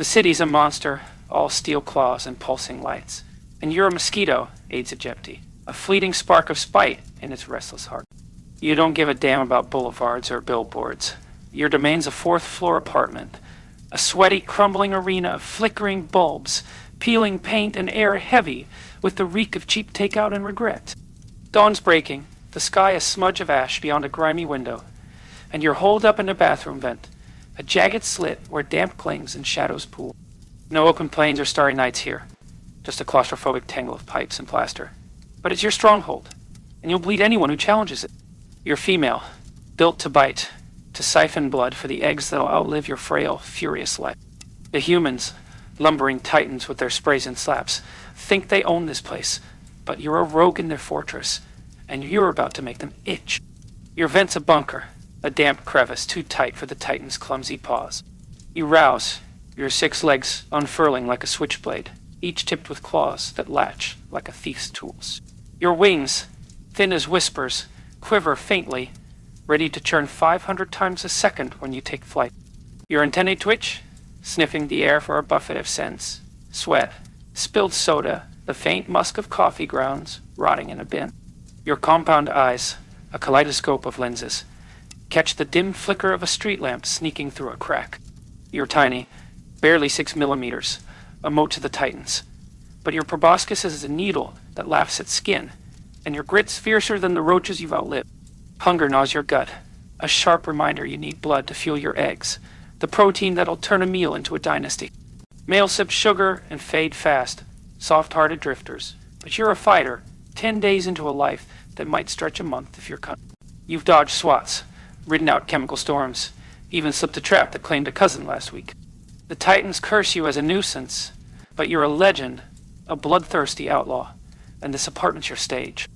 The city's a monster, all steel claws and pulsing lights. And you're a mosquito, aids Egypti, a fleeting spark of spite in its restless heart. You don't give a damn about boulevards or billboards. Your domain's a fourth-floor apartment, a sweaty, crumbling arena of flickering bulbs, peeling paint and air heavy with the reek of cheap takeout and regret. Dawn's breaking, the sky a smudge of ash beyond a grimy window, and you're holed up in a bathroom vent, a jagged slit where damp clings and shadows pool. No open plains or starry nights here, just a claustrophobic tangle of pipes and plaster. But it's your stronghold, and you'll bleed anyone who challenges it. You're female, built to bite, to siphon blood for the eggs that'll outlive your frail, furious life. The humans, lumbering titans with their sprays and slaps, think they own this place, but you're a rogue in their fortress, and you're about to make them itch. Your vent's a bunker, a damp crevice too tight for the titan's clumsy paws. You rouse, your 6 legs unfurling like a switchblade, each tipped with claws that latch like a thief's tools. Your wings, thin as whispers, quiver faintly, ready to churn 500 times a second when you take flight. Your antennae twitch, sniffing the air for a buffet of scents. Sweat, spilled soda, the faint musk of coffee grounds rotting in a bin. Your compound eyes, a kaleidoscope of lenses, catch the dim flicker of a street lamp sneaking through a crack. You're tiny, barely 6 millimeters, a moat to the titans. But your proboscis is a needle that laughs at skin, and your grit's fiercer than the roaches you've outlived. Hunger gnaws your gut, a sharp reminder you need blood to fuel your eggs, the protein that'll turn a meal into a dynasty. Males sip sugar and fade fast, soft-hearted drifters. But you're a fighter, 10 days into a life that might stretch a month if you're cut. You've dodged swats, ridden out chemical storms, even slipped a trap that claimed a cousin last week. The titans curse you as a nuisance, but you're a legend, a bloodthirsty outlaw, and this apartment's your stage.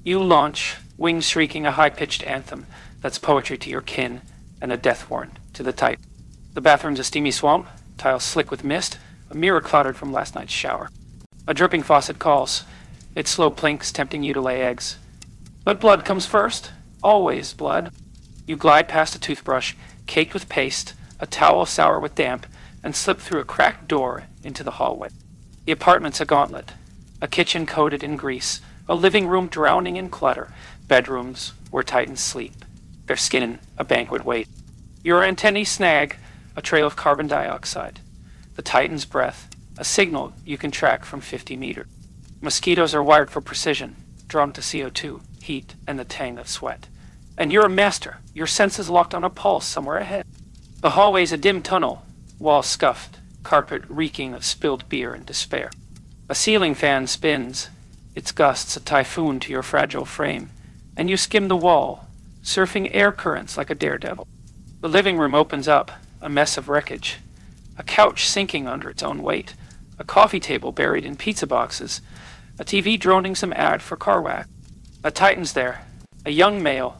You launch, wings shrieking a high-pitched anthem that's poetry to your kin and a death warrant to the titan. The bathroom's a steamy swamp, tiles slick with mist, a mirror clouded from last night's shower. A dripping faucet calls, its slow plinks tempting you to lay eggs. But blood comes first, always blood. You glide past a toothbrush, caked with paste, a towel sour with damp, and slip through a cracked door into the hallway. The apartment's a gauntlet, a kitchen coated in grease, a living room drowning in clutter, bedrooms where titans sleep, their skin a banquet wait. Your antennae snag a trail of carbon dioxide, the titan's breath, a signal you can track from 50 meters. Mosquitoes are wired for precision, drawn to CO2, heat, and the tang of sweat. And you're a master, your senses locked on a pulse somewhere ahead. The hallway's a dim tunnel, walls scuffed, carpet reeking of spilled beer and despair. A ceiling fan spins, its gusts a typhoon to your fragile frame, and you skim the wall, surfing air currents like a daredevil. The living room opens up, a mess of wreckage, a couch sinking under its own weight, a coffee table buried in pizza boxes, a TV droning some ad for car wax. A titan's there, a young male,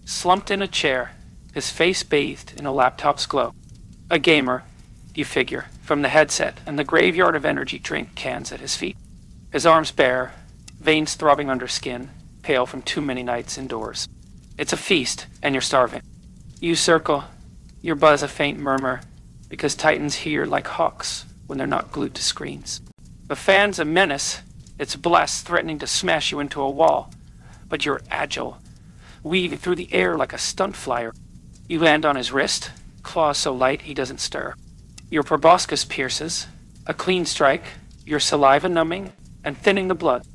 slumped in a chair, his face bathed in a laptop's glow. A gamer, you figure, from the headset and the graveyard of energy drink cans at his feet. His arms bare, veins throbbing under skin, pale from too many nights indoors. It's a feast, and you're starving. You circle, your buzz a faint murmur, because titans hear like hawks when they're not glued to screens. The fan's a menace, its blast threatening to smash you into a wall, but you're agile, weaving through the air like a stunt flyer. You land on his wrist, claws so light he doesn't stir. Your proboscis pierces, a clean strike, your saliva numbing and thinning the blood.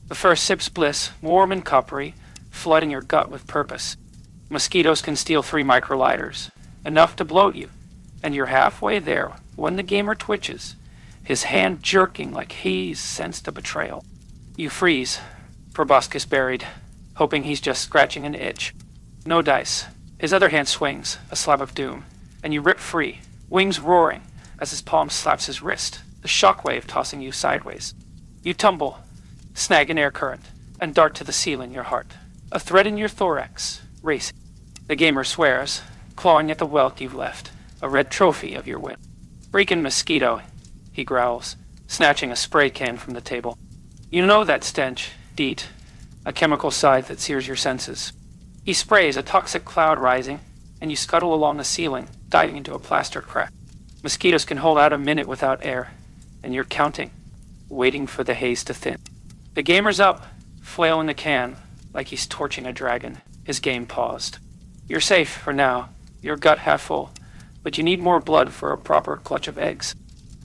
The first sip's bliss, warm and coppery, flooding your gut with purpose. Mosquitoes can steal 3 microliters, enough to bloat you, and you're halfway there when the gamer twitches, his hand jerking like he's sensed a betrayal. You freeze, proboscis buried, hoping he's just scratching an itch. No dice. His other hand swings, a slab of doom, and you rip free, wings roaring as his palm slaps his wrist, the shockwave tossing you sideways. You tumble, snag an air current, and dart to the ceiling, your heart, a thread in your thorax, racing. The gamer swears, clawing at the wealth you've left, a red trophy of your win. Freakin' mosquito, he growls, snatching a spray can from the table. You know that stench, DEET, a chemical scythe that sears your senses. He sprays, a toxic cloud rising, and you scuttle along the ceiling, diving into a plaster crack. Mosquitoes can hold out a minute without air, and you're counting, waiting for the haze to thin. The gamer's up, flail in the can, like he's torching a dragon, his game paused. You're safe for now, your gut half full, but you need more blood for a proper clutch of eggs.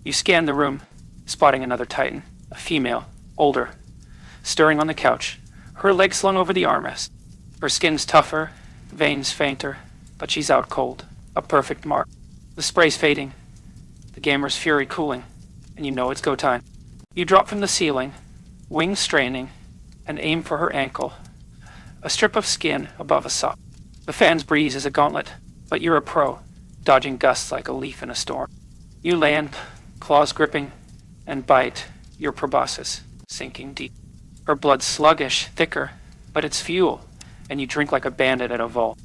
You scan the room, spotting another Titan, a female, older, stirring on the couch, her legs slung over the armrest. Her skin's tougher, veins fainter, but she's out cold, a perfect mark. The spray's fading, the gamer's fury cooling, and you know it's go time. You drop from the ceiling, wings straining, and aim for her ankle, a strip of skin above a sock. The fan's breeze is a gauntlet, but you're a pro, dodging gusts like a leaf in a storm. You land, claws gripping, and bite your proboscis, sinking deep. Her blood's sluggish, thicker, but it's fuel, and you drink like a bandit at a vault.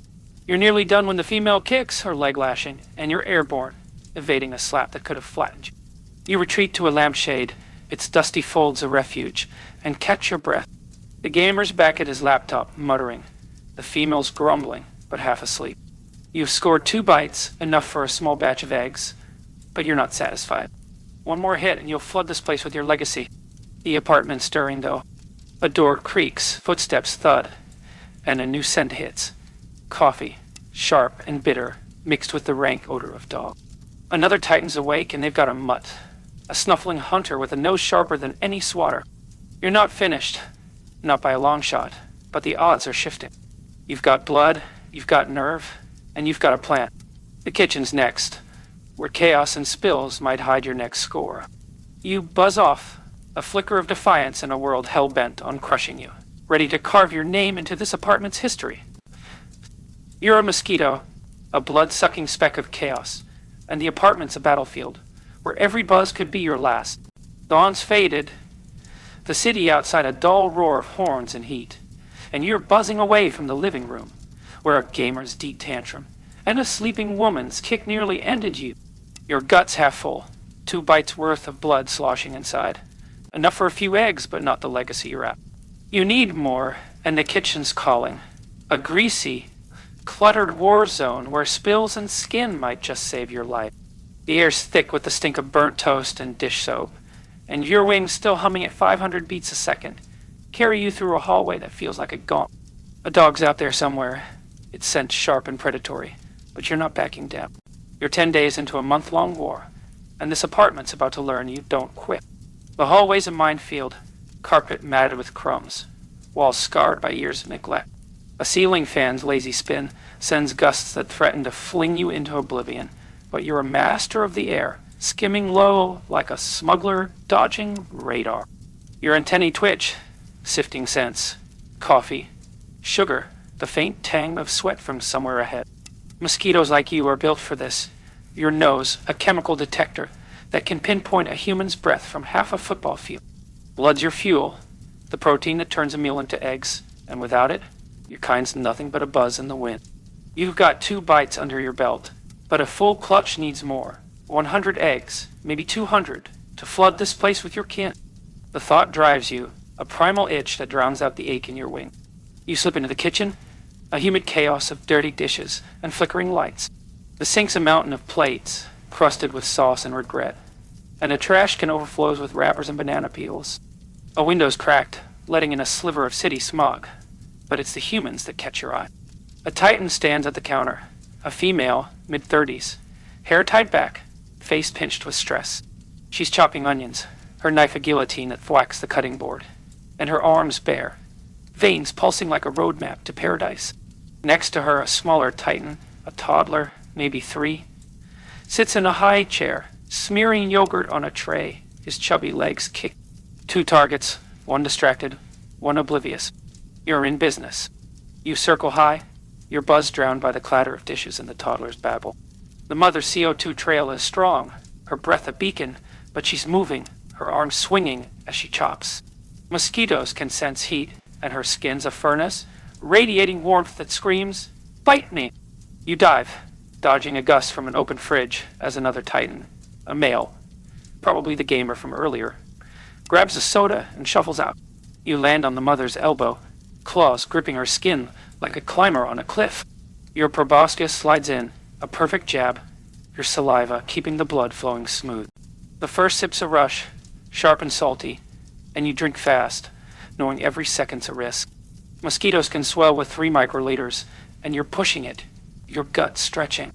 You're nearly done when the female kicks, her leg lashing, and you're airborne, evading a slap that could have flattened you. You retreat to a lampshade, its dusty folds a refuge, and catch your breath. The gamer's back at his laptop, muttering. The female's grumbling, but half asleep. You've scored 2 bites, enough for a small batch of eggs, but you're not satisfied. One more hit and you'll flood this place with your legacy. The apartment's stirring, though. A door creaks, footsteps thud, and a new scent hits. Coffee, sharp and bitter, mixed with the rank odor of dog. Another Titan's awake and they've got a mutt. A snuffling hunter with a nose sharper than any swatter. You're not finished. Not by a long shot, but the odds are shifting. You've got blood, you've got nerve, and you've got a plan. The kitchen's next, where chaos and spills might hide your next score. You buzz off, a flicker of defiance in a world hell-bent on crushing you, ready to carve your name into this apartment's history. You're a mosquito, a blood-sucking speck of chaos, and the apartment's a battlefield, where every buzz could be your last. Dawn's faded, the city outside a dull roar of horns and heat, and you're buzzing away from the living room, where a gamer's deep tantrum and a sleeping woman's kick nearly ended you. Your gut's half full, 2 bites worth of blood sloshing inside. Enough for a few eggs, but not the legacy you're at. You need more, and the kitchen's calling. A greasy, cluttered war zone where spills and skin might just save your life. The air's thick with the stink of burnt toast and dish soap, and your wings still humming at 500 beats a second, carry you through a hallway that feels like a gauntlet. A dog's out there somewhere, its scent sharp and predatory, but you're not backing down. You're 10 days into a month-long war, and this apartment's about to learn you don't quit. The hallway's a minefield, carpet matted with crumbs, walls scarred by years of neglect. A ceiling fan's lazy spin sends gusts that threaten to fling you into oblivion, but you're a master of the air, skimming low like a smuggler dodging radar. Your antennae twitch, sifting scents, coffee, sugar, the faint tang of sweat from somewhere ahead. Mosquitoes like you are built for this. Your nose, a chemical detector that can pinpoint a human's breath from half a football field. Blood's your fuel, the protein that turns a meal into eggs, and without it, your kind's nothing but a buzz in the wind. You've got 2 bites under your belt, but a full clutch needs more. 100 eggs, maybe 200, to flood this place with your kin. The thought drives you, a primal itch that drowns out the ache in your wing. You slip into the kitchen, a humid chaos of dirty dishes and flickering lights. The sink's a mountain of plates, crusted with sauce and regret, and the trash can overflows with wrappers and banana peels. A window's cracked, letting in a sliver of city smog, but it's the humans that catch your eye. A Titan stands at the counter, a female, mid-30s, hair tied back, face pinched with stress. She's chopping onions, her knife a guillotine that thwacks the cutting board, and her arms bare, veins pulsing like a roadmap to paradise. Next to her, a smaller Titan, a toddler, maybe 3, sits in a high chair, smearing yogurt on a tray, his chubby legs kicked. 2 targets, one distracted, one oblivious. You're in business. You circle high, your buzz drowned by the clatter of dishes and the toddler's babble. The mother's CO2 trail is strong, her breath a beacon, but she's moving, her arms swinging as she chops. Mosquitoes can sense heat, and her skin's a furnace, radiating warmth that screams, "Bite me!" You dive, dodging a gust from an open fridge as another Titan, a male, probably the gamer from earlier, grabs a soda and shuffles out. You land on the mother's elbow, claws gripping her skin like a climber on a cliff. Your proboscis slides in, a perfect jab, your saliva keeping the blood flowing smooth. The first sip's a rush, sharp and salty, and you drink fast, knowing every second's a risk. Mosquitoes can swell with 3 microliters, and you're pushing it, your gut stretching.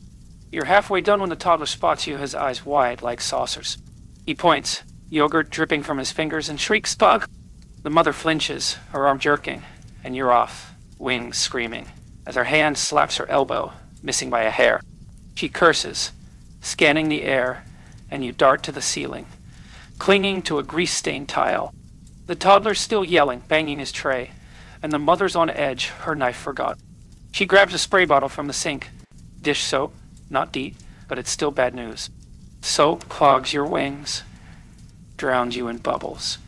You're halfway done when the toddler spots you, his eyes wide like saucers. He points, yogurt dripping from his fingers, and shrieks, "Bug!" The mother flinches, her arm jerking, and you're off, wings screaming, as her hand slaps her elbow, missing by a hair. She curses, scanning the air, and you dart to the ceiling, clinging to a grease-stained tile. The toddler's still yelling, banging his tray, and the mother's on edge, her knife forgot. She grabs a spray bottle from the sink. Dish soap, not DEET, but it's still bad news. Soap clogs your wings, drowns you in bubbles,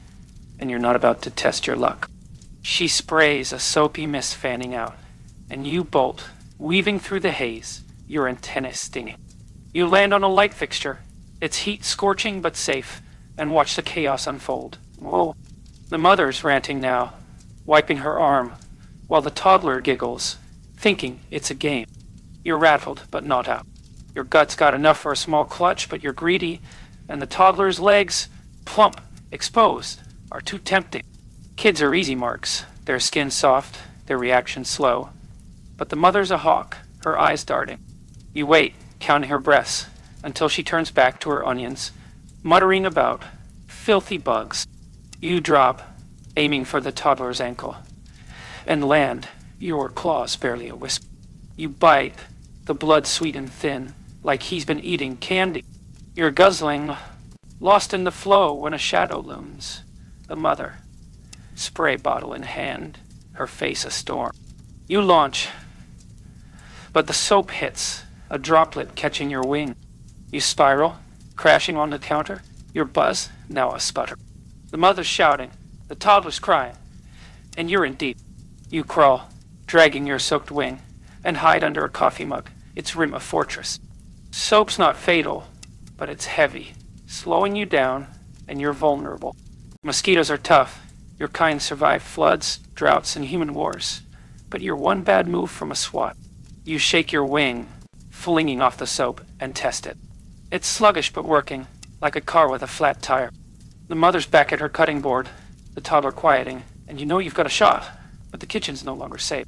and you're not about to test your luck. She sprays a soapy mist fanning out, and you bolt, weaving through the haze, your antennae stinging. You land on a light fixture, its heat scorching but safe, and watch the chaos unfold. Whoa. The mother's ranting now, wiping her arm, while the toddler giggles, thinking it's a game. You're rattled, but not out. Your gut's got enough for a small clutch, but you're greedy, and the toddler's legs, plump, exposed, are too tempting. Kids are easy marks, their skin soft, their reaction slow. But the mother's a hawk, her eyes darting. You wait, counting her breaths, until she turns back to her onions, muttering about filthy bugs. You drop, aiming for the toddler's ankle, and land, your claws barely a whisper. You bite, the blood sweet and thin, like he's been eating candy. You're guzzling, lost in the flow when a shadow looms. The mother, spray bottle in hand, her face a storm. You launch, but the soap hits, a droplet catching your wing. You spiral, crashing on the counter, your buzz now a sputter. The mother's shouting, the toddler's crying, and you're in deep. You crawl, dragging your soaked wing, and hide under a coffee mug, its rim a fortress. Soap's not fatal, but it's heavy, slowing you down, and you're vulnerable. Mosquitoes are tough. Your kind survived floods, droughts, and human wars, but you're one bad move from a swat. You shake your wing, flinging off the soap, and test it. It's sluggish but working, like a car with a flat tire. The mother's back at her cutting board, the toddler quieting, and you know you've got a shot, but the kitchen's no longer safe.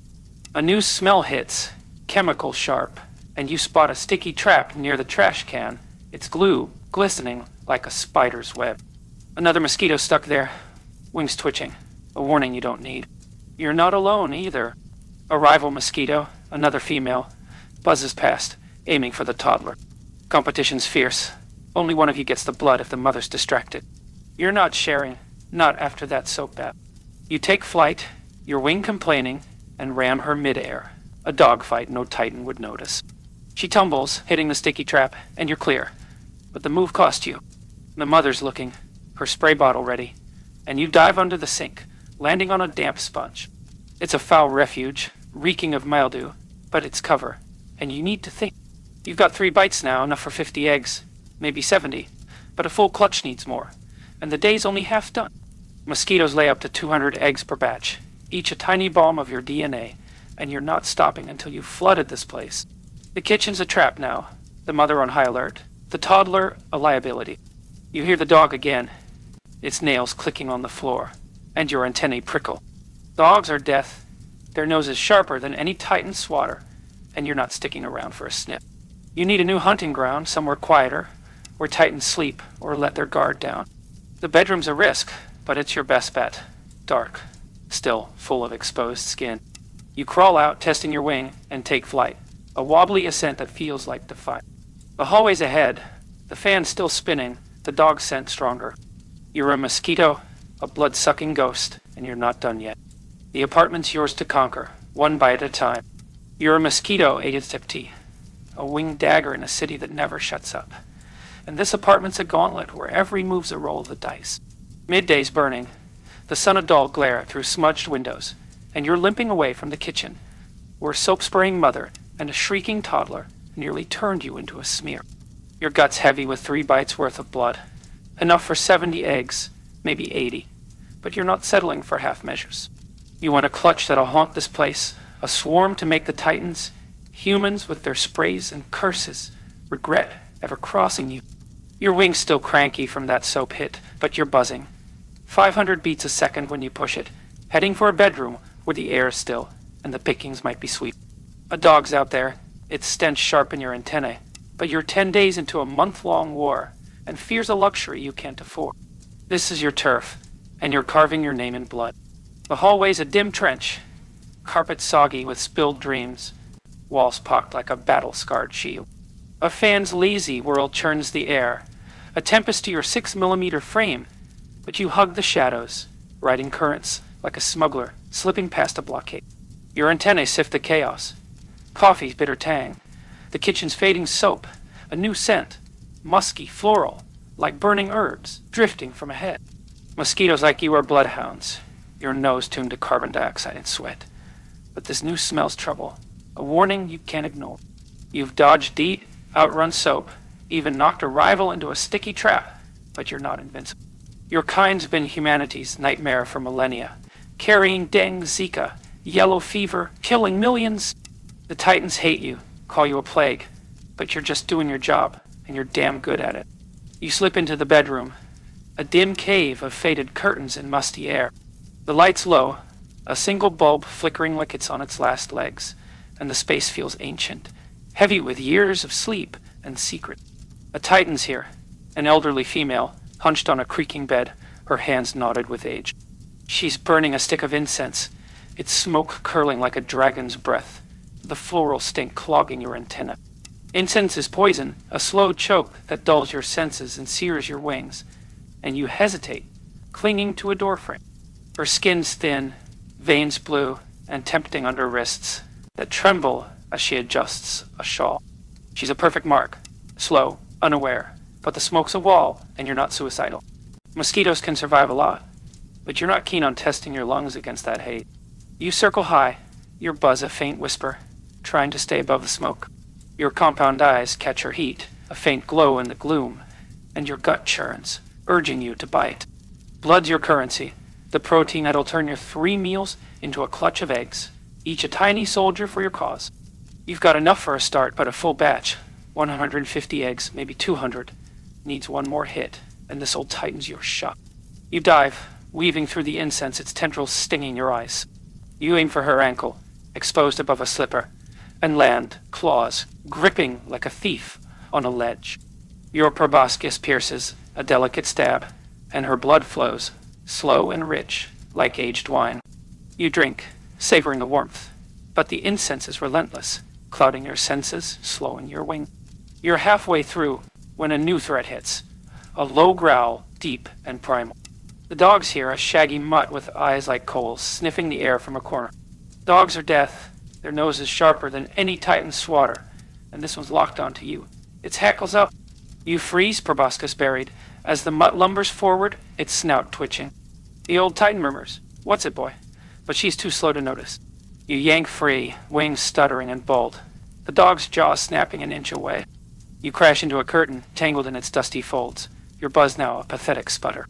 A new smell hits, chemical sharp, and you spot a sticky trap near the trash can, its glue glistening like a spider's web. Another mosquito stuck there, wings twitching, a warning you don't need. You're not alone either. A rival mosquito, another female, buzzes past, aiming for the toddler. Competition's fierce. Only one of you gets the blood if the mother's distracted. You're not sharing, not after that soap bath. You take flight, your wing complaining, and ram her midair. A dogfight no titan would notice. She tumbles, hitting the sticky trap, and you're clear. But the move cost you. The mother's looking, her spray bottle ready, and you dive under the sink, landing on a damp sponge. It's a foul refuge, reeking of mildew, but it's cover, and you need to think. You've got 3 bites now, enough for 50 eggs, maybe 70, but a full clutch needs more, and the day's only half done. Mosquitoes lay up to 200 eggs per batch, each a tiny bomb of your DNA, and you're not stopping until you've flooded this place. The kitchen's a trap now, the mother on high alert, the toddler a liability. You hear the dog again, its nails clicking on the floor, and your antennae prickle. Dogs are death, their noses sharper than any titan swatter, and you're not sticking around for a sniff. You need a new hunting ground, somewhere quieter, where titans sleep or let their guard down. The bedroom's a risk, but it's your best bet. Dark, still full of exposed skin. You crawl out, testing your wing, and take flight. A wobbly ascent that feels like defeat. The hallway's ahead, the fan's still spinning, the dog's scent stronger. You're a mosquito, a blood-sucking ghost, and you're not done yet. The apartment's yours to conquer, one bite at a time. You're a mosquito, Egypti, a winged dagger in a city that never shuts up. And this apartment's a gauntlet where every move's a roll of the dice. Midday's burning, the sun a dull glare through smudged windows, and you're limping away from the kitchen, where a soap-spraying mother and a shrieking toddler nearly turned you into a smear. Your gut's heavy with 3 bites worth of blood, enough for 70 eggs, maybe 80, but you're not settling for half measures. You want a clutch that'll haunt this place, a swarm to make the titans, humans with their sprays and curses, regret ever crossing you. Your wing's still cranky from that soap hit, but you're buzzing. 500 beats a second when you push it, heading for a bedroom where the air is still and the pickings might be sweet. A dog's out there, its stench sharp in your antennae, but you're 10 days into a month-long war, and fear's a luxury you can't afford. This is your turf, and you're carving your name in blood. The hallway's a dim trench, carpet soggy with spilled dreams, walls pocked like a battle-scarred shield. A fan's lazy whirl churns the air, a tempest to your 6mm frame, but you hug the shadows, riding currents like a smuggler slipping past a blockade. Your antennae sift the chaos. Coffee's bitter tang, the kitchen's fading soap, a new scent, musky, floral, like burning herbs, drifting from ahead. Mosquitoes like you are bloodhounds, your nose tuned to carbon dioxide and sweat. But this new smell's trouble, a warning you can't ignore. You've dodged DEET, outrun soap, even knocked a rival into a sticky trap, but you're not invincible. Your kind's been humanity's nightmare for millennia, carrying dengue, Zika, yellow fever, killing millions. The Titans hate you, call you a plague, but you're just doing your job, and you're damn good at it. You slip into the bedroom, a dim cave of faded curtains and musty air. The light's low, a single bulb flickering like it's on its last legs, and the space feels ancient, heavy with years of sleep and secret. A Titan's here, an elderly female, hunched on a creaking bed, her hands knotted with age. She's burning a stick of incense, its smoke curling like a dragon's breath, the floral stink clogging your antenna. Incense is poison, a slow choke that dulls your senses and sears your wings, and you hesitate, clinging to a doorframe. Her skin's thin, veins blue, and tempting under wrists that tremble as she adjusts a shawl. She's a perfect mark, slow, unaware, but the smoke's a wall, and you're not suicidal. Mosquitoes can survive a lot, but you're not keen on testing your lungs against that hate. You circle high, your buzz a faint whisper, trying to stay above the smoke. Your compound eyes catch her heat, a faint glow in the gloom, and your gut churns, urging you to bite. Blood's your currency, the protein that'll turn your 3 meals into a clutch of eggs, each a tiny soldier for your cause. You've got enough for a start, but a full batch, 150 eggs, maybe 200, needs one more hit, and this old Titan's your shot. You dive, weaving through the incense, its tendrils stinging your eyes. You aim for her ankle, exposed above a slipper, and land, claws, gripping like a thief on a ledge. Your proboscis pierces, a delicate stab, and her blood flows, slow and rich, like aged wine. You drink, savoring the warmth, but the incense is relentless, clouding your senses, slowing your wing. You're halfway through when a new threat hits, a low growl, deep and primal. The dog's here, a shaggy mutt with eyes like coals, sniffing the air from a corner. Dogs are death, their nose is sharper than any Titan swatter, and this one's locked onto you. Its hackles up. You freeze, proboscis buried, as the mutt lumbers forward, its snout twitching. The old Titan murmurs, "What's it, boy?" But she's too slow to notice. You yank free, wings stuttering and bald, the dog's jaw snapping an inch away. You crash into a curtain, tangled in its dusty folds, your buzz now a pathetic sputter.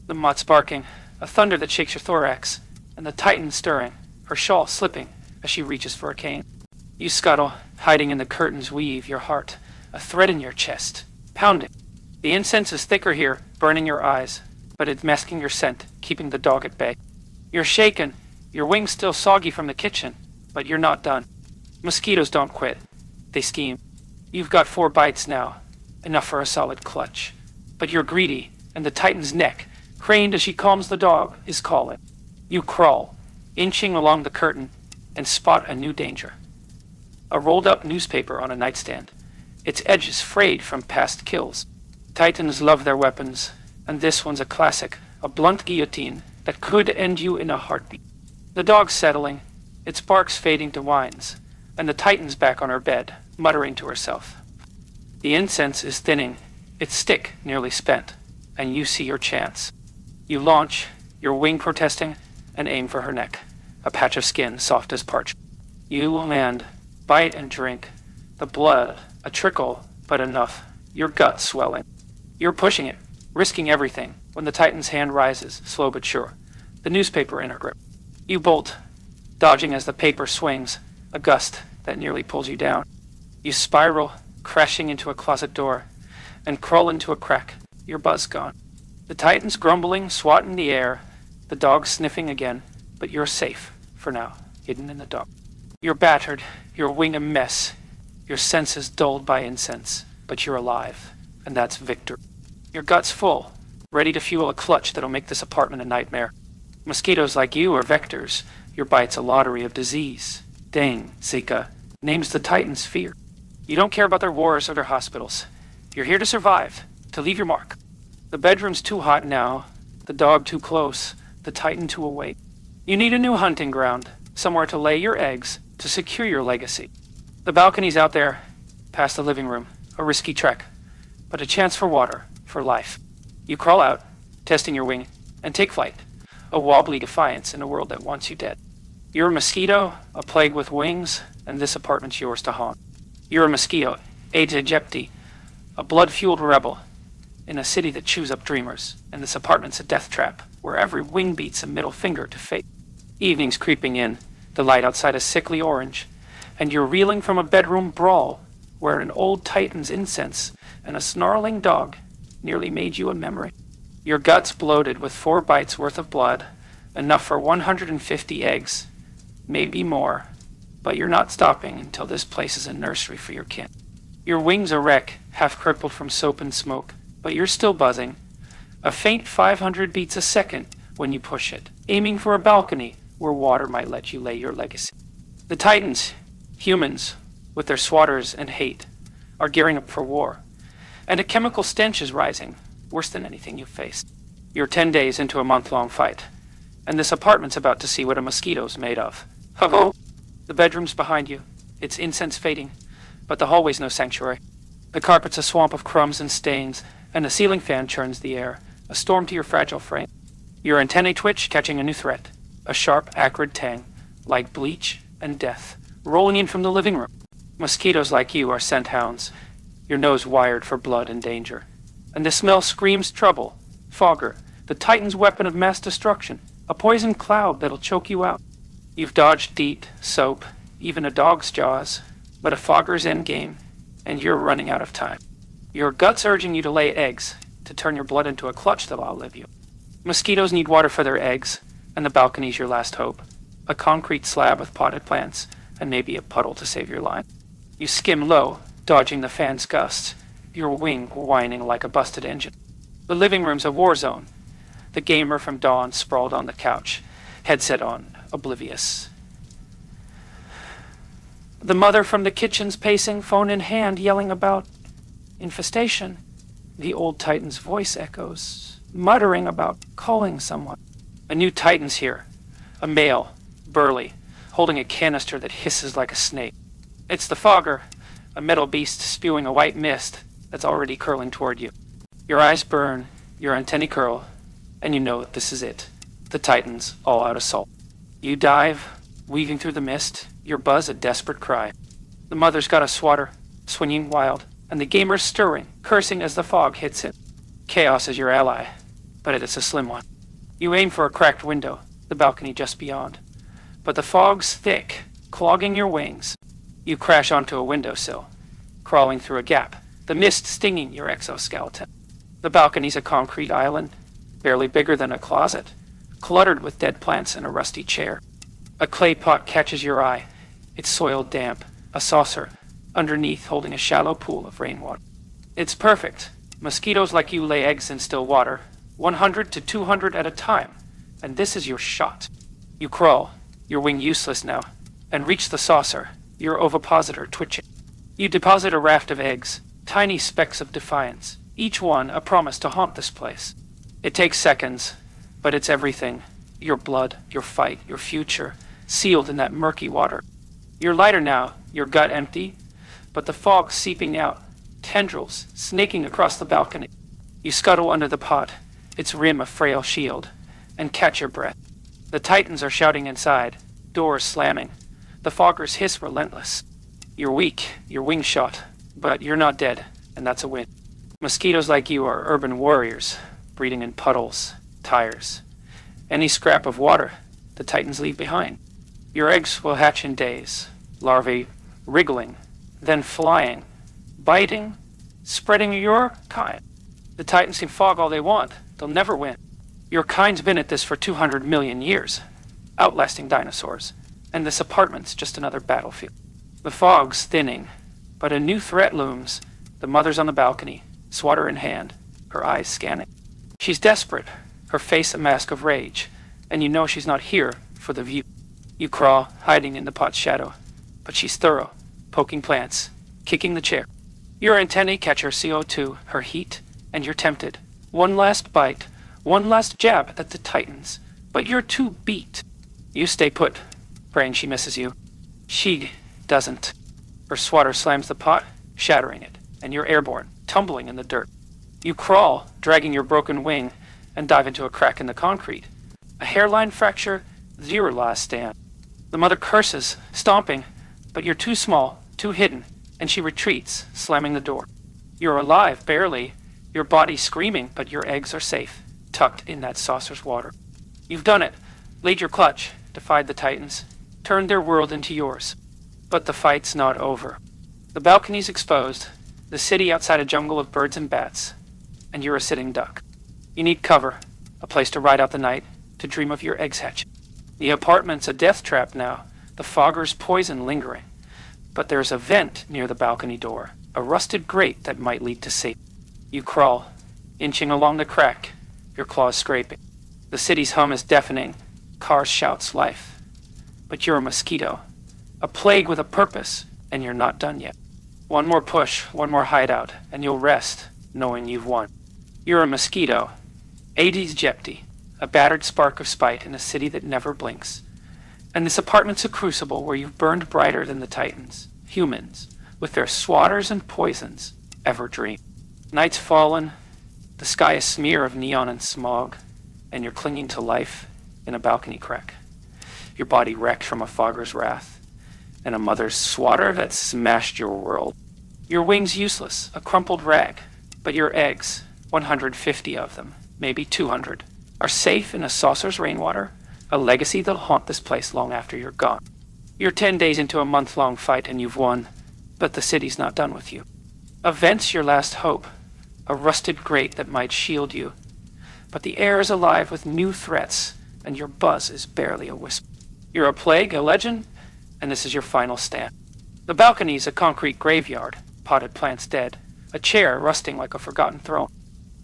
The mutt's barking, a thunder that shakes your thorax, and the Titan stirring, her shawl slipping as she reaches for a cane. You scuttle, hiding in the curtain's weave, your heart, a thread in your chest, pounding. The incense is thicker here, burning your eyes, but it's masking your scent, keeping the dog at bay. You're shaken, your wings still soggy from the kitchen, but you're not done. Mosquitoes don't quit. They scheme. You've got 4 bites now, enough for a solid clutch. But you're greedy, and the Titan's neck, craned as she calms the dog, is calling. You crawl, inching along the curtain, and spot a new danger. A rolled-up newspaper on a nightstand, its edges frayed from past kills. Titans love their weapons, and this one's a classic, a blunt guillotine that could end you in a heartbeat. The dog's settling, its barks fading to whines, and the Titan's back on her bed, muttering to herself. The incense is thinning, its stick nearly spent, and you see your chance. You launch, your wing protesting, and aim for her neck, a patch of skin soft as parchment. You land, bite and drink, the blood, a trickle, but enough, your gut swelling. You're pushing it, risking everything, when the Titan's hand rises, slow but sure, the newspaper in her grip. You bolt, dodging as the paper swings, a gust that nearly pulls you down. You spiral, crashing into a closet door, and crawl into a crack, your buzz gone. The titans grumbling, swat in the air, the dogs sniffing again, but you're safe, for now, hidden in the dark. You're battered, your wing a mess, your senses dulled by incense, but you're alive, and that's victory. Your gut's full, ready to fuel a clutch that'll make this apartment a nightmare. Mosquitoes like you are vectors, your bite's a lottery of disease. Dane, Zika, names the titans fear. You don't care about their wars or their hospitals. You're here to survive, to leave your mark. The bedroom's too hot now, the dog too close, the titan too awake. You need a new hunting ground, somewhere to lay your eggs, to secure your legacy. The balcony's out there, past the living room, a risky trek, but a chance for water, for life. You crawl out, testing your wing, and take flight, a wobbly defiance in a world that wants you dead. You're a mosquito, a plague with wings, and this apartment's yours to haunt. You're a mosquito, Aedes aegypti, a blood-fueled rebel, in a city that chews up dreamers, and this apartment's a death trap, where every wing beats a middle finger to fate. Evening's creeping in, the light outside is sickly orange, and you're reeling from a bedroom brawl, where an old titan's incense and a snarling dog nearly made you a memory. Your gut's bloated with 4 bites worth of blood, enough for 150 eggs, maybe more, but you're not stopping until this place is a nursery for your kin. Your wing's a wreck, half crippled from soap and smoke, but you're still buzzing. A faint 500 beats a second when you push it, aiming for a balcony where water might let you lay your legacy. The titans, humans, with their swatters and hate, are gearing up for war, and a chemical stench is rising, worse than anything you've faced. You're 10 days into a month-long fight, and this apartment's about to see what a mosquito's made of. Ho-ho! The bedroom's behind you, its incense fading, but the hallway's no sanctuary. The carpet's a swamp of crumbs and stains, and the ceiling fan churns the air, a storm to your fragile frame. Your antennae twitch, catching a new threat, a sharp, acrid tang, like bleach and death, rolling in from the living room. Mosquitoes like you are scent hounds, your nose wired for blood and danger. And the smell screams trouble, fogger, the titan's weapon of mass destruction, a poison cloud that'll choke you out. You've dodged DEET, soap, even a dog's jaws, but a fogger's endgame, and you're running out of time. Your gut's urging you to lay eggs, to turn your blood into a clutch that'll outlive you. Mosquitoes need water for their eggs, and the balcony's your last hope. A concrete slab with potted plants, and maybe a puddle to save your line. You skim low, dodging the fan's gusts, your wing whining like a busted engine. The living room's a war zone. The gamer from dawn sprawled on the couch, headset on, oblivious. The mother from the kitchen's pacing, phone in hand, yelling about infestation. The old titan's voice echoes, muttering about calling someone. A new titan's here, a male, burly, holding a canister that hisses like a snake. It's the fogger, a metal beast spewing a white mist that's already curling toward you. Your eyes burn, your antennae curl, and you know this is it. The titan's all-out assault. You dive, weaving through the mist, your buzz a desperate cry. The mother's got a swatter, swinging wild, and the gamer's stirring, cursing as the fog hits him. Chaos is your ally, but it's a slim one. You aim for a cracked window, the balcony just beyond. But the fog's thick, clogging your wings. You crash onto a windowsill, crawling through a gap, the mist stinging your exoskeleton. The balcony's a concrete island, barely bigger than a closet, cluttered with dead plants and a rusty chair. A clay pot catches your eye, its soiled damp, a saucer, underneath holding a shallow pool of rainwater. It's perfect. Mosquitoes like you lay eggs in still water, 100 to 200 at a time, and this is your shot. You crawl, your wing useless now, and reach the saucer, your ovipositor twitching. You deposit a raft of eggs, tiny specks of defiance, each one a promise to haunt this place. It takes seconds, but it's everything. Your blood, your fight, your future, sealed in that murky water. You're lighter now, your gut empty, but the fog seeping out, tendrils snaking across the balcony. You scuttle under the pot, its rim a frail shield, and catch your breath. The titans are shouting inside, doors slamming. The fogger's hiss relentless. You're weak, your wing shot, but you're not dead, and that's a win. Mosquitoes like you are urban warriors, breeding in puddles, tires. Any scrap of water, the titans leave behind. Your eggs will hatch in days, larvae wriggling, then flying, biting, spreading your kind. The Titans can fog all they want. They'll never win. Your kind's been at this for 200 million years, outlasting dinosaurs, and this apartment's just another battlefield. The fog's thinning, but a new threat looms. The mother's on the balcony, swatter in hand, her eyes scanning. She's desperate, her face a mask of rage, and you know she's not here for the view. You crawl, hiding in the pot's shadow, but she's thorough, poking plants, kicking the chair. Your antennae catch her CO2, her heat, and you're tempted. One last bite, one last jab at the Titans, but you're too beat. You stay put, praying she misses you. She doesn't. Her swatter slams the pot, shattering it, and you're airborne, tumbling in the dirt. You crawl, dragging your broken wing, and dive into a crack in the concrete. A hairline fracture, your last stand. The mother curses, stomping, but you're too small, too hidden, and she retreats, slamming the door. You're alive, barely, your body screaming, but your eggs are safe, tucked in that saucer's water. You've done it, laid your clutch, defied the Titans, turned their world into yours. But the fight's not over. The balcony's exposed, the city outside a jungle of birds and bats, and you're a sitting duck. You need cover, a place to ride out the night, to dream of your eggs hatching. The apartment's a death trap now, the fogger's poison lingering. But there's a vent near the balcony door, a rusted grate that might lead to safety. You crawl, inching along the crack, your claws scraping. The city's hum is deafening, cars shouts life. But you're a mosquito, a plague with a purpose, and you're not done yet. One more push, one more hideout, and you'll rest, knowing you've won. You're a mosquito, Aedes aegypti, a battered spark of spite in a city that never blinks. And this apartment's a crucible where you've burned brighter than the Titans, humans, with their swatters and poisons, ever dream. Night's fallen, the sky a smear of neon and smog, and you're clinging to life in a balcony crack. Your body wrecked from a fogger's wrath, and a mother's swatter that smashed your world. Your wings useless, a crumpled rag, but your eggs, 150 of them, maybe 200, are safe in a saucer's rainwater, a legacy that'll haunt this place long after you're gone. You're 10 days into a month-long fight and you've won, but the city's not done with you. A vent's your last hope, a rusted grate that might shield you, but the air is alive with new threats, and your buzz is barely a whisper. You're a plague, a legend, and this is your final stand. The balcony's a concrete graveyard, potted plants dead, a chair rusting like a forgotten throne.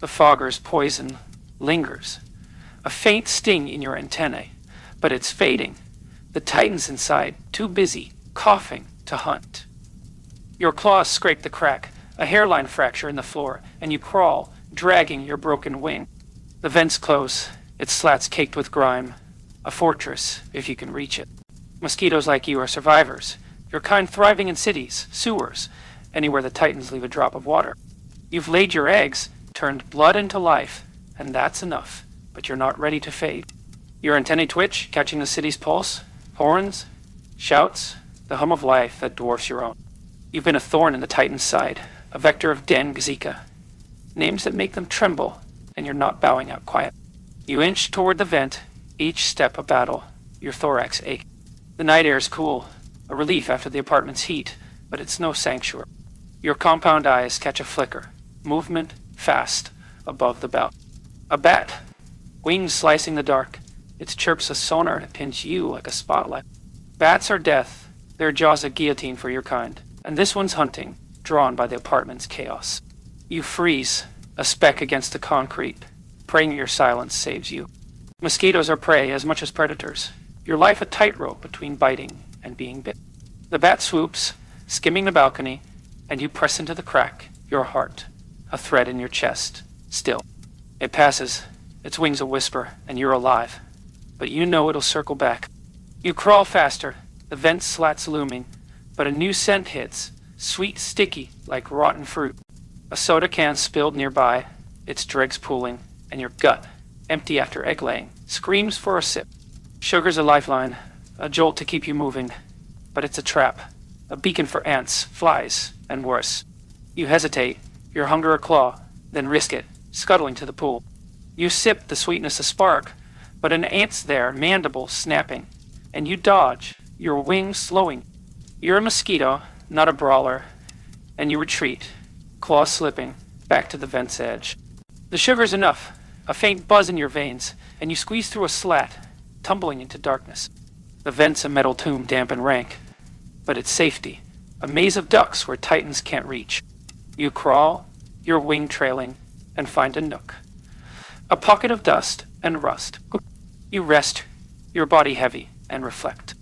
The fogger's poison lingers, a faint sting in your antennae, but it's fading. The Titans inside, too busy, coughing to hunt. Your claws scrape the crack, a hairline fracture in the floor, and you crawl, dragging your broken wing. The vents close, its slats caked with grime, a fortress, if you can reach it. Mosquitoes like you are survivors, your kind thriving in cities, sewers, anywhere the Titans leave a drop of water. You've laid your eggs, turned blood into life, and that's enough, but you're not ready to fade. Your antennae twitch, catching the city's pulse, horns, shouts, the hum of life that dwarfs your own. You've been a thorn in the Titan's side, a vector of dengue, Zika, names that make them tremble, and you're not bowing out quiet. You inch toward the vent, each step a battle, your thorax ache. The night air is cool, a relief after the apartment's heat, but it's no sanctuary. Your compound eyes catch a flicker, movement fast above the belt. A bat, wings slicing the dark, its chirps a sonar that pins you like a spotlight. Bats are death, their jaws a guillotine for your kind, and this one's hunting, drawn by the apartment's chaos. You freeze, a speck against the concrete, praying your silence saves you. Mosquitoes are prey as much as predators, your life a tightrope between biting and being bit. The bat swoops, skimming the balcony, and you press into the crack, your heart, a thread in your chest, still. It passes, its wings a whisper, and you're alive. But you know it'll circle back. You crawl faster, the vent slats looming, but a new scent hits, sweet, sticky, like rotten fruit. A soda can spilled nearby, its dregs pooling, and your gut, empty after egg laying, screams for a sip. Sugar's a lifeline, a jolt to keep you moving, but it's a trap, a beacon for ants, flies, and worse. You hesitate, your hunger a claw, then risk it, scuttling to the pool. You sip the sweetness a spark, but an ant's there, mandible snapping, and you dodge, your wings slowing. You're a mosquito, not a brawler, and you retreat, claws slipping back to the vent's edge. The sugar's enough, a faint buzz in your veins, and you squeeze through a slat, tumbling into darkness. The vent's a metal tomb, damp and rank, but it's safety, a maze of ducts where titans can't reach. You crawl, your wing trailing, and find a nook. A pocket of dust and rust. You rest, your body heavy, and reflect.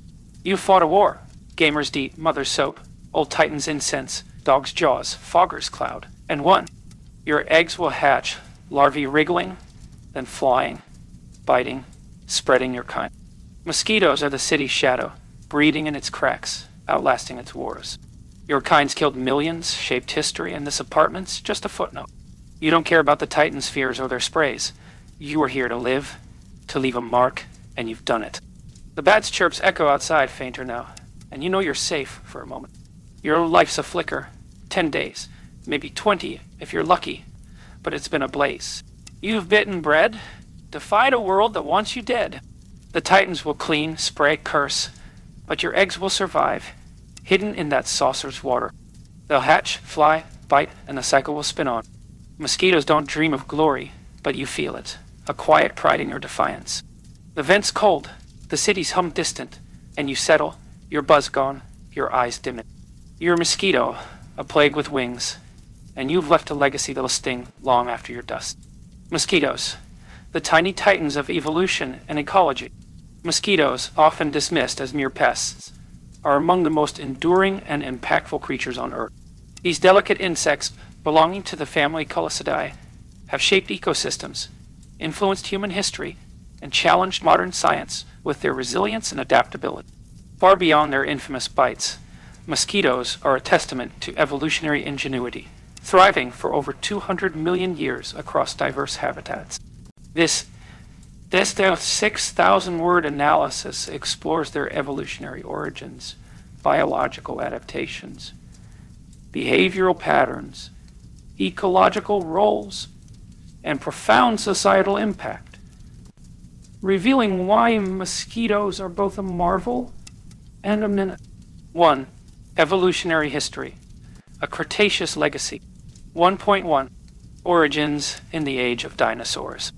You fought a war. Gamer's deep, mother's soap, old titan's incense, dog's jaws, fogger's cloud, and won. Your eggs will hatch, larvae wriggling, then flying, biting, spreading your kind. Mosquitoes are the city's shadow, breeding in its cracks, outlasting its wars. Your kind's killed millions, shaped history, and this apartment's just a footnote. You don't care about the Titans' fears or their sprays. You are here to live, to leave a mark, and you've done it. The bats' chirps echo outside fainter now, and you know you're safe for a moment. Your life's a flicker, 10 days, maybe 20 if you're lucky, but it's been a blaze. You've bitten bread, defied a world that wants you dead. The Titans will clean, spray, curse, but your eggs will survive, hidden in that saucer's water. They'll hatch, fly, bite, and the cycle will spin on. Mosquitoes don't dream of glory, but you feel it, a quiet pride in your defiance. The vent's cold, the city's hum distant, and you settle, your buzz gone, your eyes dimming. You're a mosquito, a plague with wings, and you've left a legacy that'll sting long after your dust. Mosquitoes, the tiny titans of evolution and ecology. Mosquitoes, often dismissed as mere pests, are among the most enduring and impactful creatures on Earth. These delicate insects, belonging to the family Culicidae, have shaped ecosystems, influenced human history, and challenged modern science with their resilience and adaptability. Far beyond their infamous bites, mosquitoes are a testament to evolutionary ingenuity, thriving for over 200 million years across diverse habitats. This 6,000-word analysis explores their evolutionary origins, biological adaptations, behavioral patterns, ecological roles, and profound societal impact, revealing why mosquitoes are both a marvel and a menace. 1. Evolutionary history. A Cretaceous legacy. 1.1. Origins in the age of dinosaurs.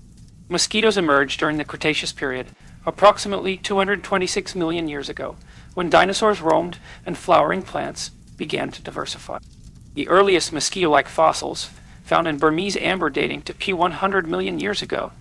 Mosquitoes emerged during the Cretaceous period, approximately 226 million years ago, when dinosaurs roamed and flowering plants began to diversify. The earliest mosquito-like fossils, found in Burmese amber dating to P100 million years ago,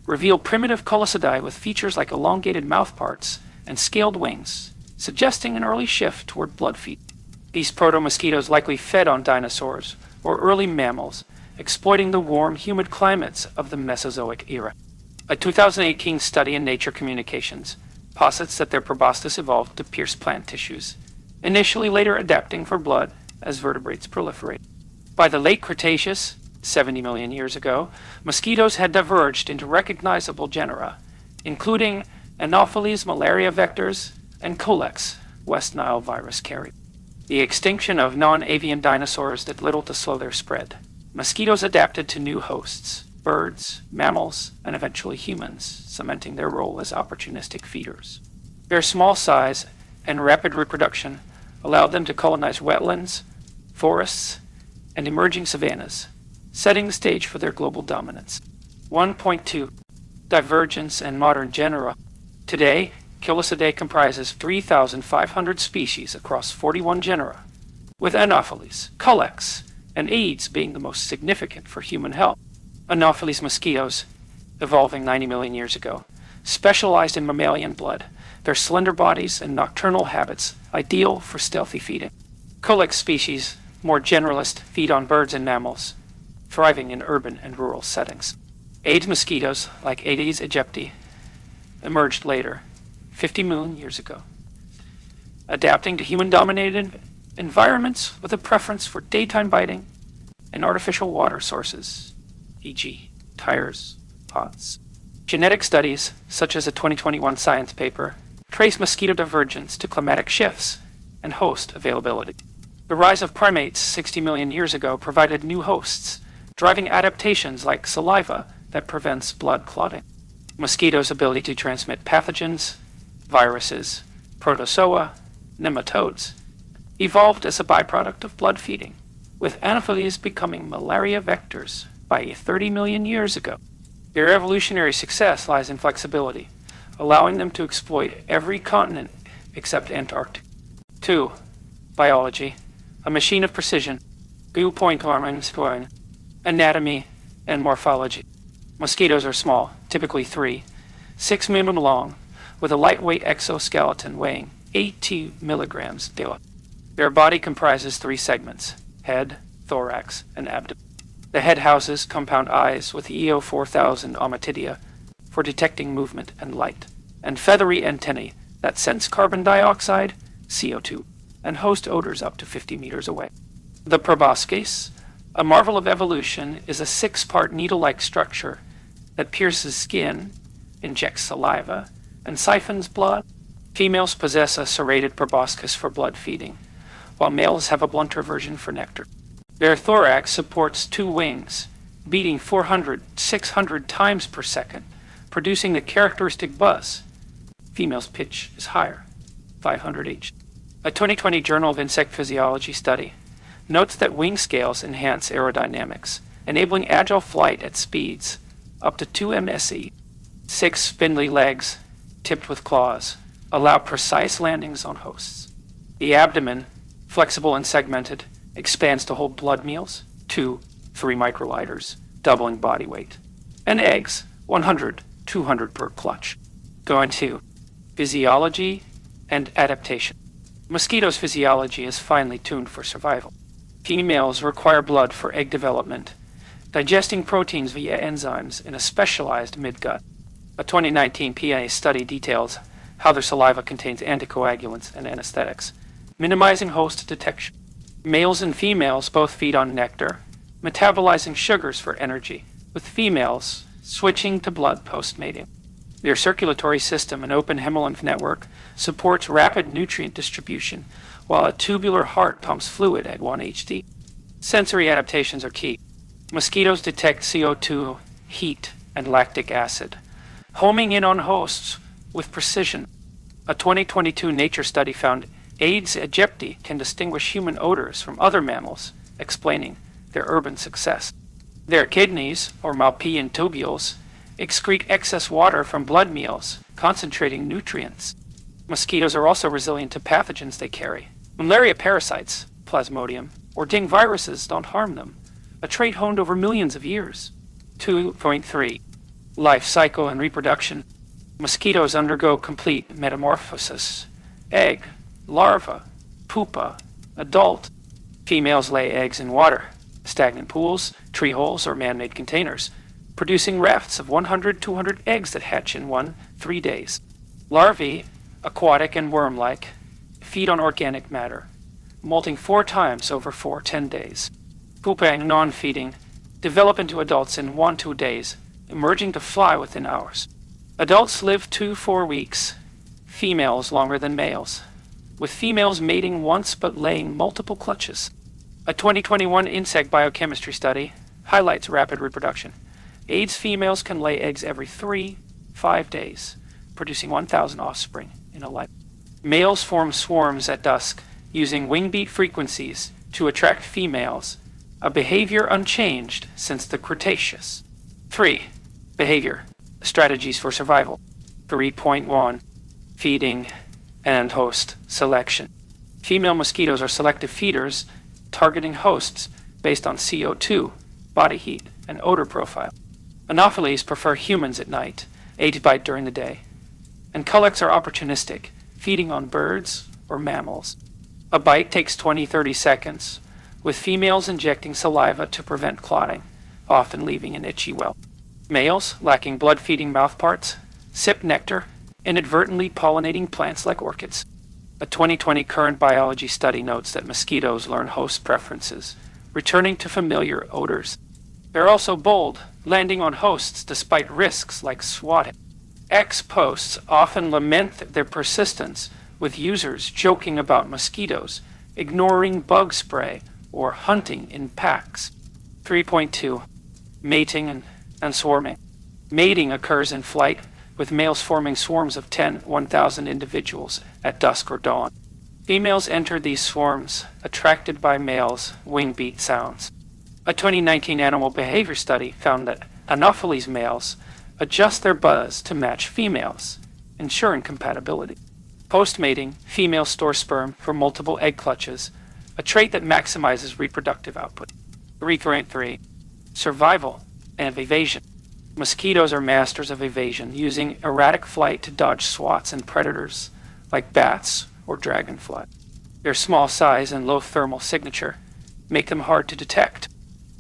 reveal primitive Culicidae with features like elongated mouthparts and scaled wings, suggesting an early shift toward blood feeding. These proto-mosquitoes likely fed on dinosaurs or early mammals, exploiting the warm, humid climates of the Mesozoic era. A 2018 study in Nature Communications posits that their proboscis evolved to pierce plant tissues, initially later adapting for blood as vertebrates proliferate. By the late Cretaceous, 70 million years ago, mosquitoes had diverged into recognizable genera, including Anopheles malaria vectors and Culex, West Nile virus carrier. The extinction of non-avian dinosaurs did little to slow their spread. Mosquitoes adapted to new hosts, birds, mammals, and eventually humans, cementing their role as opportunistic feeders. Their small size and rapid reproduction allowed them to colonize wetlands, forests, and emerging savannas, setting the stage for their global dominance. 1.2. Divergence and modern genera. Today, Culicidae comprises 3,500 species across 41 genera, with Anopheles, Culex, and Aedes being the most significant for human health. Anopheles mosquitoes, evolving 90 million years ago, specialized in mammalian blood, their slender bodies and nocturnal habits ideal for stealthy feeding. Culex species, more generalist, feed on birds and mammals, thriving in urban and rural settings. Aedes mosquitoes, like Aedes aegypti, emerged later, 50 million years ago, adapting to human-dominated environments with a preference for daytime biting and artificial water sources, e.g., tires, pots. Genetic studies, such as a 2021 Science paper, trace mosquito divergence to climatic shifts and host availability. The rise of primates 60 million years ago provided new hosts, driving adaptations like saliva that prevents blood clotting. Mosquitoes' ability to transmit pathogens, viruses, protozoa, nematodes, evolved as a byproduct of blood feeding, with anopheles becoming malaria vectors by 30 million years ago. Their evolutionary success lies in flexibility, allowing them to exploit every continent except Antarctica. 2. Biology, a machine of precision, anatomy, and morphology. Mosquitoes are small, typically 6 mm long, with a lightweight exoskeleton weighing 80 milligrams daily. Their body comprises 3 segments: head, thorax, and abdomen. The head houses compound eyes with EO 4000 ommatidia for detecting movement and light, and feathery antennae that sense carbon dioxide, CO2, and host odors up to 50 meters away. The proboscis, a marvel of evolution, is a 6-part needle-like structure that pierces skin, injects saliva, and siphons blood. Females possess a serrated proboscis for blood feeding, while males have a blunter version for nectar. Their thorax supports 2 wings, beating 600 times per second, producing the characteristic buzz. Females' pitch is higher, 500 Hz. A 2020 Journal of Insect Physiology study notes that wing scales enhance aerodynamics, enabling agile flight at speeds up to 2 ms. 6 spindly legs, tipped with claws, allow precise landings on hosts. The abdomen, flexible and segmented, expands to hold blood meals, 2-3 microliters, doubling body weight. And eggs, 100-200 per clutch. Going to physiology and adaptation. Mosquitoes' physiology is finely tuned for survival. Females require blood for egg development, digesting proteins via enzymes in a specialized midgut. A 2019 PNA study details how their saliva contains anticoagulants and anesthetics, minimizing host detection. Males and females both feed on nectar, metabolizing sugars for energy, with females switching to blood post-mating. Their circulatory system, an open hemolymph network, supports rapid nutrient distribution, while a tubular heart pumps fluid at 1 HD. Sensory adaptations are key. Mosquitoes detect CO2, heat, and lactic acid, homing in on hosts with precision. A 2022 Nature study found Aedes aegypti can distinguish human odors from other mammals, explaining their urban success. Their kidneys, or Malpighian tubules, excrete excess water from blood meals, concentrating nutrients. Mosquitoes are also resilient to pathogens they carry. Malaria parasites, Plasmodium, or dengue viruses don't harm them, a trait honed over millions of years. 2.3. Life cycle and reproduction. Mosquitoes undergo complete metamorphosis. Egg, larva, pupa, adult. Females lay eggs in water, stagnant pools, tree holes, or man-made containers, producing rafts of 100-200 eggs that hatch in 1-3 days. Larvae, aquatic and worm-like, feed on organic matter, molting 4 times over 4-10 days. Pupae, non-feeding, develop into adults in 1-2 days, emerging to fly within hours. Adults live 2-4 weeks, females longer than males, with females mating once but laying multiple clutches. A 2021 insect biochemistry study highlights rapid reproduction. Aedes females can lay eggs every 3-5 days, producing 1,000 offspring in a life. Males form swarms at dusk, using wing beat frequencies to attract females, a behavior unchanged since the Cretaceous. 3. Behavior, strategies for survival. 3.1. Feeding and host selection. Female mosquitoes are selective feeders, targeting hosts based on CO2, body heat, and odor profile. Anopheles prefer humans at night, ate bite during the day. And culex are opportunistic, feeding on birds or mammals. A bite takes 20-30 seconds, with females injecting saliva to prevent clotting, often leaving an itchy welt. Males, lacking blood-feeding mouthparts, sip nectar, inadvertently pollinating plants like orchids. A 2020 Current Biology study notes that mosquitoes learn host preferences, returning to familiar odors. They're also bold, landing on hosts despite risks like swatting. Ex-posts often lament their persistence, with users joking about mosquitoes, ignoring bug spray, or hunting in packs. 3.2. Mating and swarming. Mating occurs in flight, with males forming swarms of 1,000 individuals at dusk or dawn. Females enter these swarms, attracted by males' wing beat sounds. A 2019 animal behavior study found that Anopheles males adjust their buzz to match females, ensuring compatibility. Post-mating, females store sperm for multiple egg clutches, a trait that maximizes reproductive output. 3.3. Survival and evasion. Mosquitoes are masters of evasion, using erratic flight to dodge swats and predators like bats or dragonfly. Their small size and low thermal signature make them hard to detect.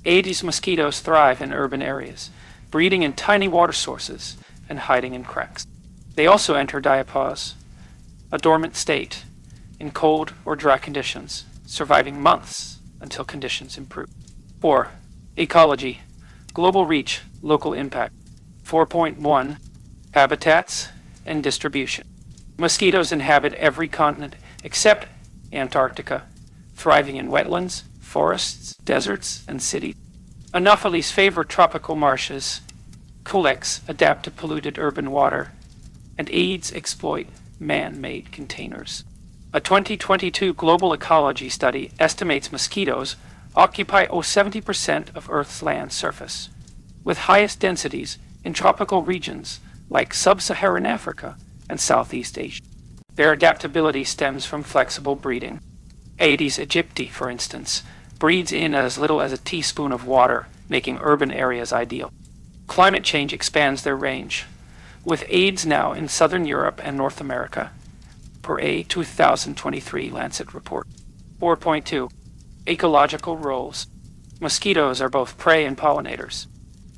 Aedes mosquitoes thrive in urban areas, breeding in tiny water sources and hiding in cracks. They also enter diapause, a dormant state, in cold or dry conditions, surviving months until conditions improve. 4. Ecology, global reach, local impact. 4.1. Habitats and distribution. Mosquitoes inhabit every continent except Antarctica, thriving in wetlands, forests, deserts, and cities. Anopheles favor tropical marshes, Culex adapt to polluted urban water, and Aedes exploit man-made containers. A 2022 global ecology study estimates mosquitoes occupy 70% of Earth's land surface, with highest densities in tropical regions like sub-Saharan Africa and Southeast Asia. Their adaptability stems from flexible breeding. Aedes aegypti, for instance, breeds in as little as a teaspoon of water, making urban areas ideal. Climate change expands their range, with Aedes now in southern Europe and North America, per a 2023 Lancet report. 4.2. Ecological roles. Mosquitoes are both prey and pollinators.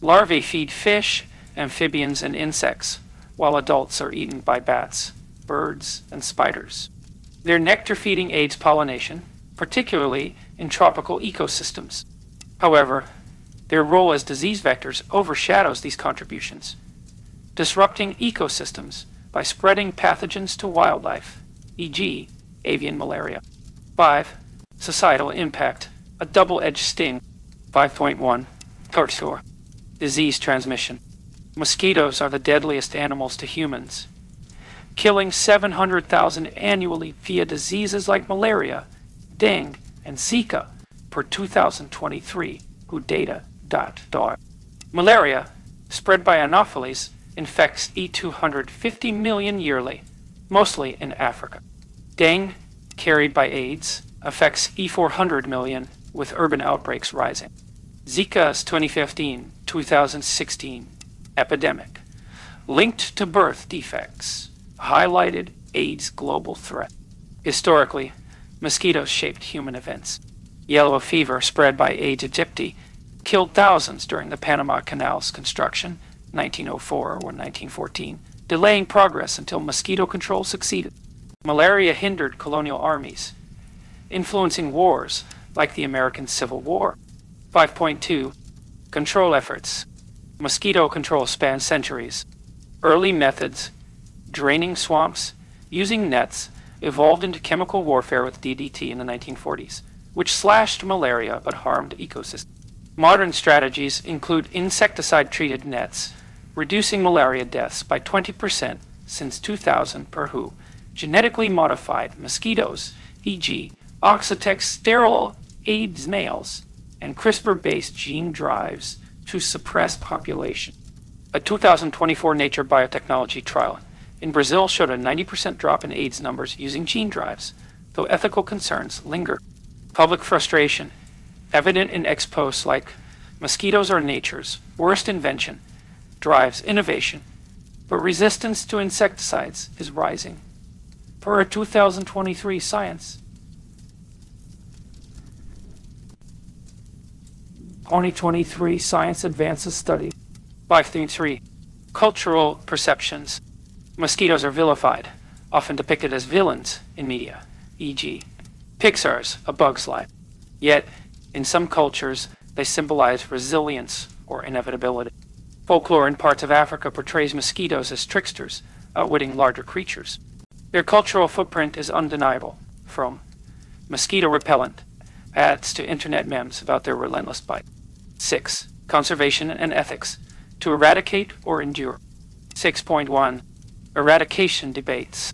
Larvae feed fish, amphibians, and insects, while adults are eaten by bats, birds, and spiders. Their nectar feeding aids pollination, particularly in tropical ecosystems. However, their role as disease vectors overshadows these contributions, disrupting ecosystems by spreading pathogens to wildlife, e.g., avian malaria. 5. Societal impact, a double-edged sting. 5.1. Torture. Disease transmission. Mosquitoes are the deadliest animals to humans, killing 700,000 annually via diseases like malaria, dengue, and Zika per 2023 whodata.org. Malaria, spread by Anopheles, infects E250 million yearly, mostly in Africa. Dengue, carried by Aedes, affects E400 million, with urban outbreaks rising. Zika's 2015-2016 epidemic, linked to birth defects, highlighted Aedes' global threat. Historically, mosquitoes shaped human events. Yellow fever, spread by Aedes aegypti, killed thousands during the Panama Canal's construction, 1904 or 1914, delaying progress until mosquito control succeeded. Malaria hindered colonial armies, influencing wars like the American Civil War. 5.2. Control efforts. Mosquito control spans centuries. Early methods, draining swamps, using nets, evolved into chemical warfare with DDT in the 1940s, which slashed malaria but harmed ecosystems. Modern strategies include insecticide-treated nets, reducing malaria deaths by 20% since 2000 per WHO, genetically modified mosquitoes, e.g., Oxitex sterile Aedes males, and CRISPR-based gene drives to suppress population. A 2024 Nature Biotechnology trial in Brazil showed a 90% drop in Aedes numbers using gene drives, though ethical concerns linger. Public frustration, evident in ex posts like "Mosquitoes are nature's worst invention," drives innovation, but resistance to insecticides is rising. Per a 2023 Science. 2023 Science Advances study. 5.3. Cultural perceptions. Mosquitoes are vilified, often depicted as villains in media, e.g., Pixar's A Bug's Life. Yet, in some cultures, they symbolize resilience or inevitability. Folklore in parts of Africa portrays mosquitoes as tricksters, outwitting larger creatures. Their cultural footprint is undeniable, from mosquito repellent adds to internet memes about their relentless bite. 6. Conservation and ethics, to eradicate or endure. 6.1. Eradication debates.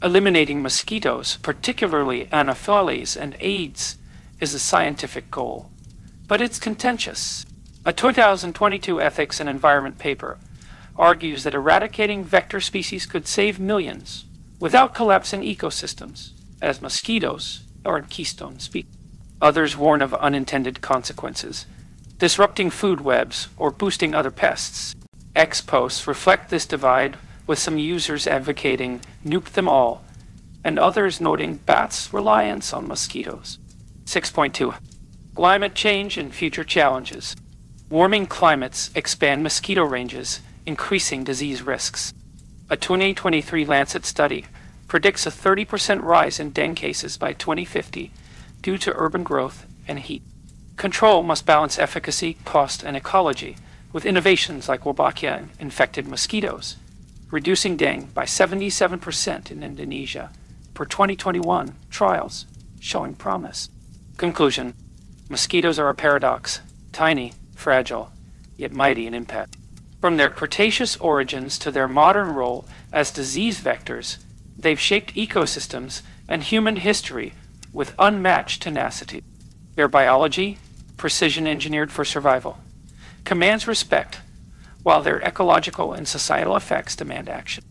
Eliminating mosquitoes, particularly Anopheles and Aedes, is a scientific goal, but it's contentious. A 2022 Ethics and Environment paper argues that eradicating vector species could save millions without collapsing ecosystems, as mosquitoes are in keystone species. Others warn of unintended consequences, disrupting food webs or boosting other pests. X posts reflect this divide, with some users advocating nuke them all, and others noting bats' reliance on mosquitoes. 6.2. Climate change and future challenges. Warming climates expand mosquito ranges, increasing disease risks. A 2023 Lancet study predicts a 30% rise in dengue cases by 2050 due to urban growth and heat. Control must balance efficacy, cost, and ecology with innovations like Wolbachia-infected mosquitoes, reducing dengue by 77% in Indonesia per 2021 trials, showing promise. Conclusion. Mosquitoes are a paradox, tiny, fragile, yet mighty in impact. From their Cretaceous origins to their modern role as disease vectors, they've shaped ecosystems and human history with unmatched tenacity. Their biology, precision engineered for survival, commands respect, while their ecological and societal effects demand action.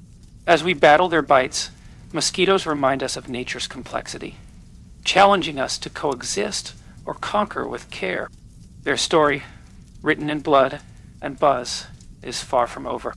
As we battle their bites, mosquitoes remind us of nature's complexity, challenging us to coexist or conquer with care. Their story, written in blood and buzz, is far from over.